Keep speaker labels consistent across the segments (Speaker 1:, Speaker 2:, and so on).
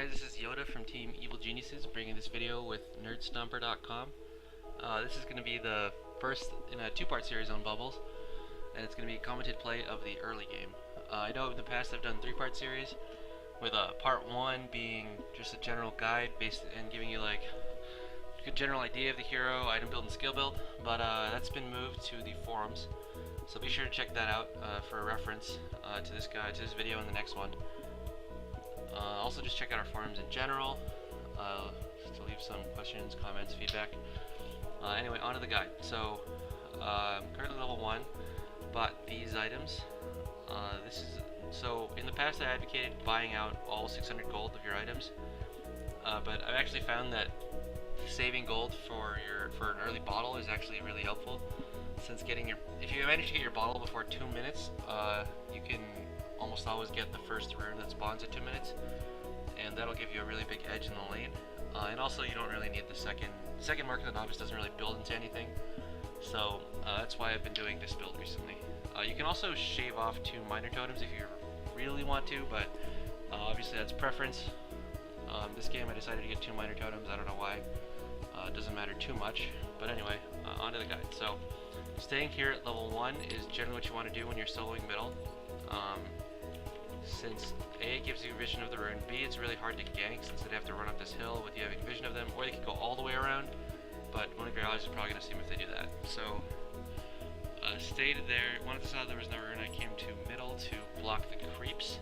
Speaker 1: guys, this is Yoda from Team Evil Geniuses, bringing this video with Nerdstomper.com. This is going to be the first in a two-part series on Bubbles, and it's going to be a commented play of the early game. I know in the past I've done three-part series, with part one being just a general guide based and giving you like a good general idea of the hero, item build, and skill build, but that's been moved to the forums, so be sure to check that out for a reference to this video and the next one. Also just check out our forums in general, to leave some questions, comments, feedback. Anyway, on to the guide. So, I'm currently level 1, bought these items. So in the past I advocated buying out all 600 gold of your items, but I've actually found that saving gold for an early bottle is actually really helpful, since if you manage to get your bottle before 2 minutes, you can almost always get the first rune that spawns at 2 minutes, and that'll give you a really big edge in the lane. And also you don't really need the second mark of the novice, doesn't really build into anything, so that's why I've been doing this build recently. You can also shave off 2 minor totems if you really want to, but obviously that's preference. This game I decided to get 2 minor totems, I don't know why. It doesn't matter too much, but anyway, onto the guide. So staying here at level 1 is generally what you want to do when you're soloing middle. Since A, it gives you vision of the rune, B, it's really hard to gank since they'd have to run up this hill with you having vision of them, or they could go all the way around, but one of your allies is probably going to see them if they do that. So, stayed there. Once I saw there was no rune, I came to middle to block the creeps,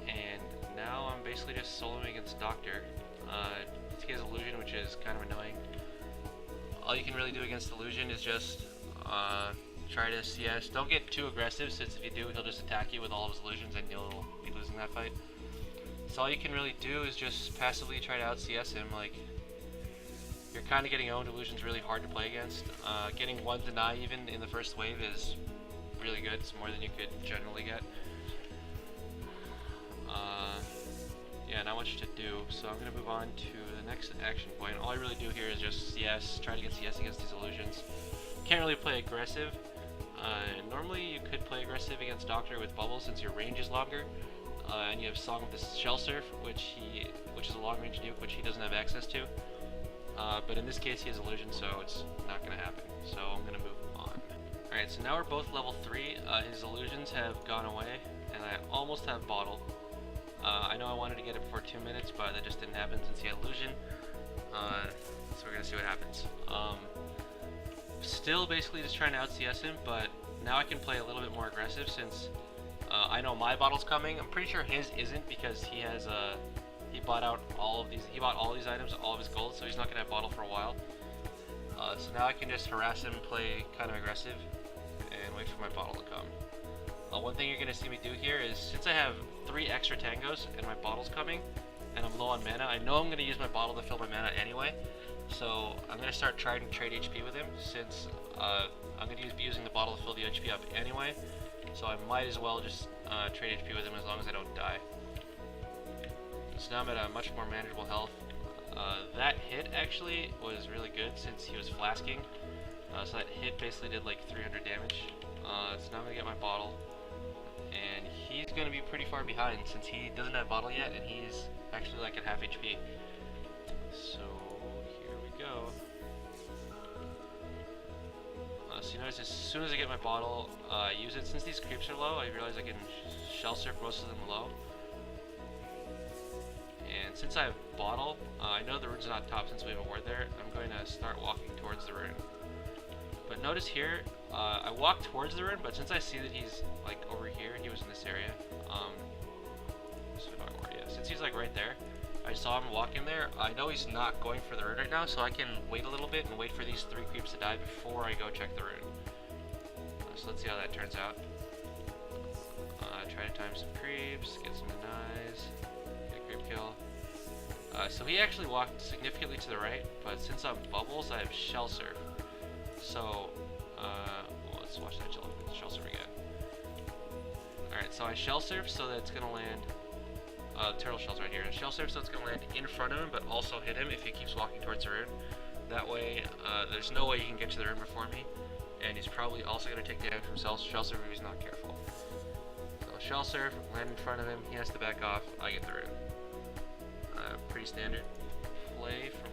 Speaker 1: and now I'm basically just soloing against Doctor. He has illusion, which is kind of annoying. All you can really do against illusion is just try to CS. Don't get too aggressive, since if you do, he'll just attack you with all of his illusions and you'll be losing that fight. So all you can really do is just passively try to out CS him. Like, you're kind of getting owned. Illusion's really hard to play against. Getting 1 deny even in the first wave is really good. It's more than you could generally get. Yeah, not much to do, so I'm going to move on to the next action point. All I really do here is just CS, try to get CS against these illusions. Can't really play aggressive. Normally you could play aggressive against Doctor with Bubbles since your range is longer, and you have Song of the Shell Surf, which is a long range nuke, which he doesn't have access to. But in this case he has illusion, so it's not going to happen. So I'm going to move on. Alright, so now we're both level 3. His illusions have gone away, and I almost have Bottle. I know I wanted to get it before 2 minutes, but that just didn't happen since he had illusion. So we're going to see what happens. Still basically just trying to out CS him, but now I can play a little bit more aggressive since I know my bottle's coming. I'm pretty sure his isn't, because he has he bought all of these items, all of his gold, so he's not gonna have bottle for a while. So now I can just harass him, play kind of aggressive, and wait for my bottle to come. One thing you're gonna see me do here is, since I have 3 extra tangos and my bottle's coming, and I'm low on mana, I know I'm gonna use my bottle to fill my mana anyway. So I'm going to start trying to trade HP with him, since I'm going to be using the bottle to fill the HP up anyway. So I might as well just trade HP with him as long as I don't die. So now I'm at a much more manageable health. That hit actually was really good since he was flasking. So that hit basically did like 300 damage. So now I'm going to get my bottle. And he's going to be pretty far behind since he doesn't have bottle yet, and he's actually like at half HP. So go. So you notice as soon as I get my bottle, use it. Since these creeps are low, I realize I can shell surf most of them low. And since I have bottle, I know the rune's not top since we have a ward there. I'm going to start walking towards the rune. But notice here, I walk towards the rune, but since I see that he's like over here, he was in this area. Since he's like right there, I saw him walk in there. I know he's not going for the rune right now, so I can wait a little bit and wait for these 3 creeps to die before I go check the rune. So let's see how that turns out. Try to time some creeps, get some denies, get a creep kill. So he actually walked significantly to the right, but since I'm Bubbles, I have Shell Surf. So, well, let's watch that Shell Surf again. Alright, so I Shell Surf so that it's going to land... Turtle Shell's right here. Shell Surf so it's going to land in front of him, but also hit him if he keeps walking towards the rune. That way, there's no way he can get to the rune before me, and he's probably also going to take damage from Shell Surf if he's not careful. So Shell Surf, land in front of him, he has to back off, I get the rune. pretty standard play from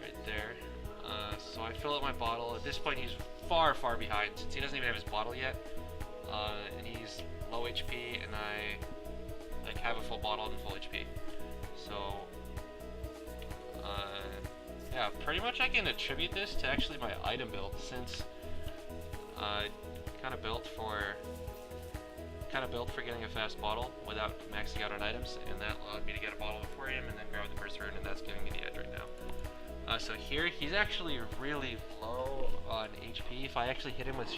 Speaker 1: right there. So I fill up my bottle. At this point, he's far behind since he doesn't even have his bottle yet, and he's low HP, and I like have a full bottle and full HP. So yeah, pretty much I can attribute this to actually my item build, since I kind of built for getting a fast bottle without maxing out on items, and that allowed me to get a bottle before him and then grab the first rune, and that's giving me the edge right now. So here, he's actually really low on HP. If I actually hit him with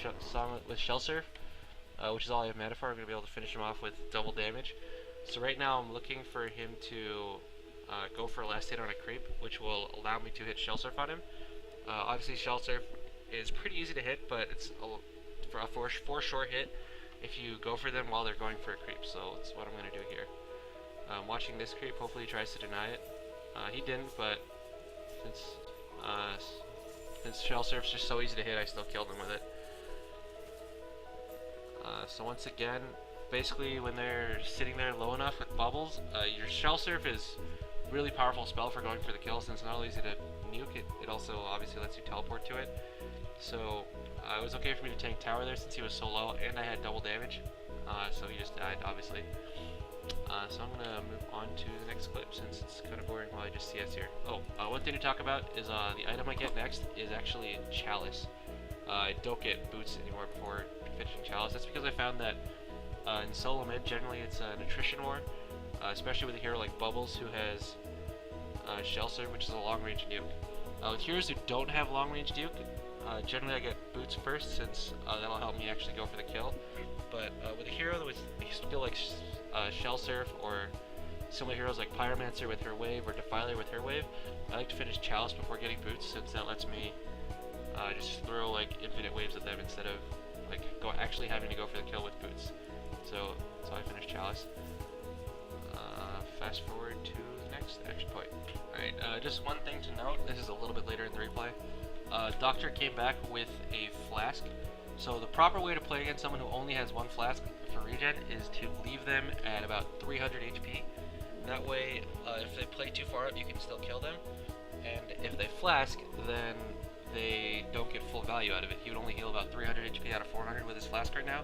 Speaker 1: Shell Surf, which is all I have mana for, I'm going to be able to finish him off with double damage. So right now I'm looking for him to go for a last hit on a creep, which will allow me to hit Shell Surf on him. Obviously Shell Surf is pretty easy to hit, but it's for a short hit if you go for them while they're going for a creep, so that's what I'm going to do here. Watching this creep, hopefully he tries to deny it. He didn't, but since Shell Surf's just so easy to hit, I still killed him with it. So once again, basically when they're sitting there low enough with bubbles, your Shell Surf is really powerful spell for going for the kill, since it's not only easy to nuke, it also obviously lets you teleport to it. So it was okay for me to tank tower there since he was so low, and I had double damage, so he just died obviously. So I'm going to move on to the next clip since it's kind of boring while I just CS here. Oh, one thing to talk about is the item I get next is actually Chalice. I don't get boots anymore before finishing Chalice. That's because I found that in solo mid, generally it's an attrition war, especially with a hero like Bubbles who has Shell Surf, which is a long range nuke. With heroes who don't have long range nuke, generally I get boots first, since that'll help me actually go for the kill. But with a hero with skill like Shell Surf, or similar heroes like Pyromancer with her wave, or Defiler with her wave, I like to finish Chalice before getting boots, since that lets me just throw like infinite waves at them instead of like actually having to go for the kill with boots. So I finish Chalice. Fast forward to the next action point. Alright, just one thing to note, this is a little bit later in the replay. Doctor came back with a flask. So the proper way to play against someone who only has one flask for regen is to leave them at about 300 HP. That way, if they play too far up, you can still kill them. And if they flask, then they don't get full value out of it. He would only heal about 300 HP out of 400 with his flask right now.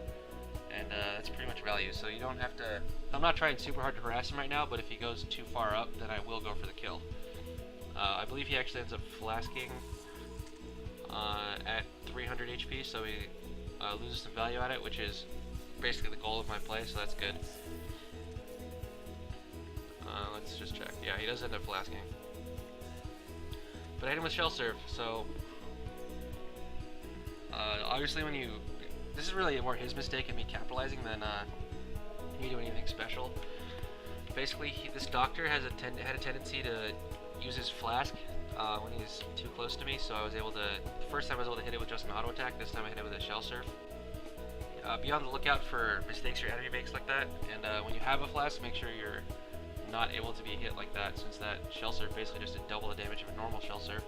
Speaker 1: And that's pretty much value, so you don't have to... I'm not trying super hard to harass him right now, but if he goes too far up, then I will go for the kill. I believe he actually ends up flasking at 300 HP, so he loses some value at it, which is basically the goal of my play, so that's good. Let's just check. Yeah, he does end up flasking. But I hit him with Shell Surf, so... obviously when you... This is really more his mistake and me capitalizing than me doing anything special. Basically, this doctor has had a tendency to use his flask when he's too close to me, so I was able to... The first time I was able to hit it with just an auto attack, this time I hit it with a Shell Surf. Be on the lookout for mistakes your enemy makes like that, and when you have a flask, make sure you're not able to be hit like that, since that Shell Surf basically just did double the damage of a normal Shell Surf,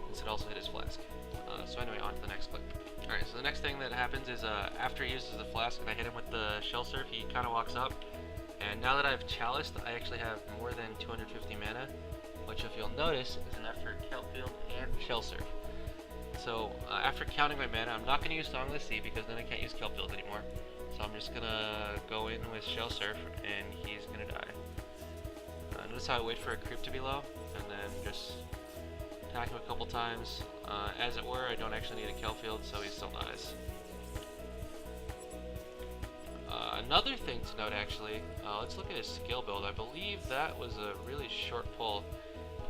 Speaker 1: since it also hit his flask. So anyway, on to the next clip. Alright, so the next thing that happens is after he uses the flask and I hit him with the Shell Surf, he kind of walks up. And now that I've chaliced, I actually have more than 250 mana, which if you'll notice is enough for Kelp Field and Shell Surf. So after counting my mana, I'm not going to use Song of the Sea because then I can't use Kelp Field anymore. So I'm just going to go in with Shell Surf and he's going to die. Notice how I wait for a creep to be low and then just attack him a couple times. As it were, I don't actually need a kill field, so he still dies. Another thing to note actually, let's look at his skill build. I believe that was a really short pull.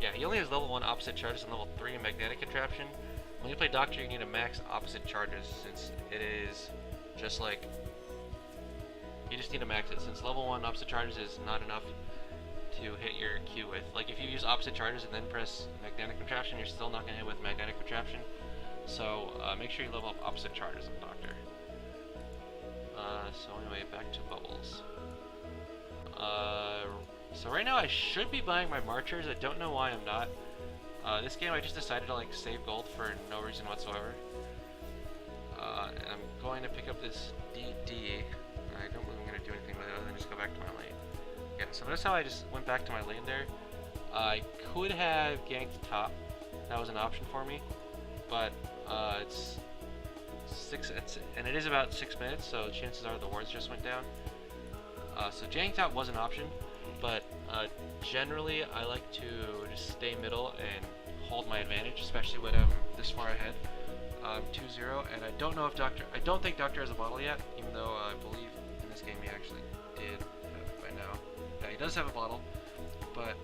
Speaker 1: Yeah, he only has level 1 opposite charges and level 3 magnetic contraption. When you play Doctor, you need to max opposite charges, since it is just like... You just need to max it, since level 1 opposite charges is not enough to hit your Q with. Like, if you use opposite charges and then press magnetic contraption, you're still not going to hit with magnetic contraption. So make sure you level up opposite charges on Doctor. So anyway, back to Bubbles. So right now I should be buying my Marchers. I don't know why I'm not. This game I just decided to like save gold for no reason whatsoever. And I'm going to pick up this DD. I don't believe I'm going to do anything with it other than just go back to my lane. Yeah, so notice how I just went back to my lane there. I could have ganked top. That was an option for me, but it's and it is about 6 minutes, so chances are the wards just went down. So gank top was an option, but generally I like to just stay middle and hold my advantage, especially when I'm this far ahead. 2-0, and I don't know if I don't think Doctor has a bottle yet, even though I believe in this game he actually did have it by now. Yeah, he does have a bottle, but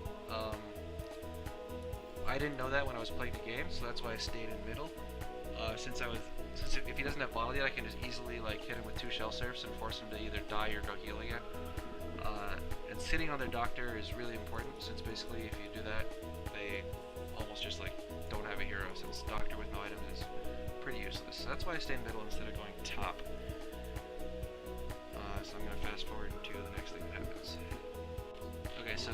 Speaker 1: I didn't know that when I was playing the game, so that's why I stayed in middle. Since if he doesn't have bottle yet, I can just easily like hit him with 2 shell surfs and force him to either die or go heal again. And sitting on their Doctor is really important, since basically if you do that, they almost just like don't have a hero, since Doctor with no items is pretty useless. So that's why I stay in middle instead of going top. So I'm going to fast forward to the next thing that happens. Okay, so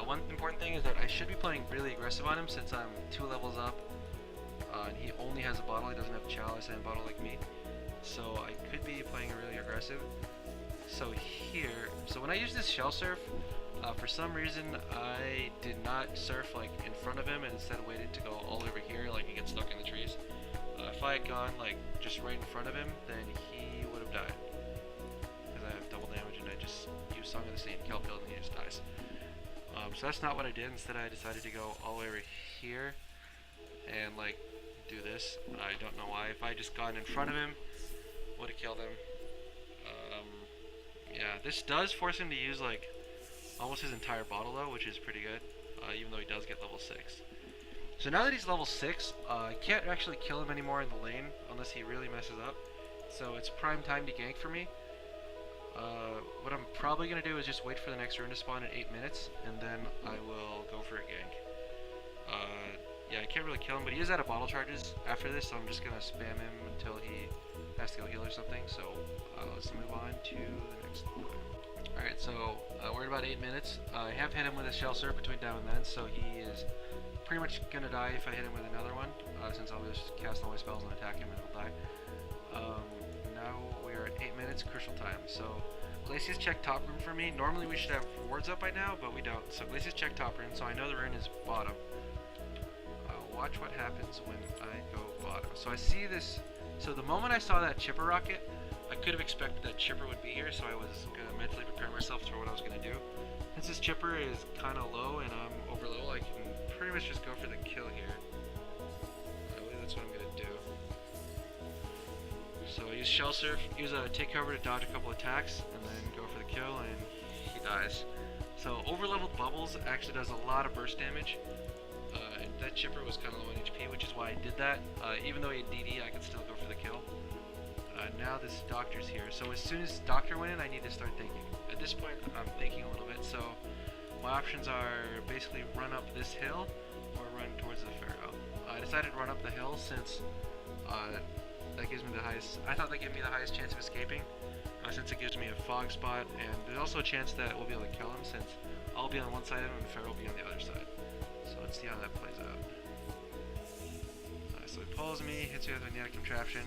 Speaker 1: one important thing is that I should be playing really aggressive on him, since I'm 2 levels up, and he only has a bottle. He doesn't have chalice and a bottle like me, so I could be playing really aggressive. So when I use this shell surf, for some reason I did not surf like in front of him, and instead waited to go all over here, like he gets stuck in the trees. If I had gone like just right in front of him, then he would have died, because I have double damage and I just use Song of the Saint, Kelp Hill, and he just dies. So that's not what I did. Instead I decided to go all the way over here and like do this. I don't know why. If I just gone in front of him, would have killed him. Yeah, this does force him to use like almost his entire bottle though, which is pretty good, even though he does get level 6. So now that he's level 6, I can't actually kill him anymore in the lane unless he really messes up. So it's prime time to gank for me. What I'm probably going to do is just wait for the next rune to spawn in 8 minutes, and then I will go for a gank. Yeah, I can't really kill him, but he is out of bottle charges after this, so I'm just going to spam him until he has to go heal or something. So let's move on to the next one. Alright, so we're at about 8 minutes. I have hit him with a shell surf between now and then, so he is pretty much gonna die if I hit him with another one, since I'll just cast all my spells and attack him and he'll die. Now we are at 8 minutes, crucial time. So Glacius checked top room for me. Normally we should have wards up by now, but we don't. So Glacius checked top room, so I know the rune is bottom. Watch what happens when I go bottom. So I see this. So the moment I saw that chipper rocket, I could have expected that chipper would be here, so I was gonna mentally prepare myself for what I was gonna do. Since this chipper is kind of low and I'm over low, I can pretty much just go for the kill here. I believe that's what I'm gonna do. So I use shell surf, use a take cover to dodge a couple attacks, and then go for the kill, and he dies. So over leveled bubbles actually does a lot of burst damage. And that chipper was kind of low in HP, which is why I did that. Even though he had DD, I could still go for the kill. Now this Doctor's here, so as soon as Doctor went in, I need to start thinking. At this point, I'm thinking a little bit, so my options are basically run up this hill or run towards the Pharaoh. I decided to run up the hill since that gives me the highest. I thought that gave me the highest chance of escaping, since it gives me a fog spot, and there's also a chance that we'll be able to kill him, since I'll be on one side of him and Pharaoh will be on the other side. So let's see how that plays out. So he pulls me, hits me with a magnetic contraption.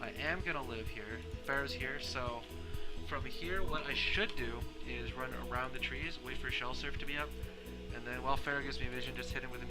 Speaker 1: I am gonna live here. Pharaoh's here, so from here, what I should do is run around the trees, wait for Shell Surf to be up, and then while Pharaoh gives me vision, just hit him with a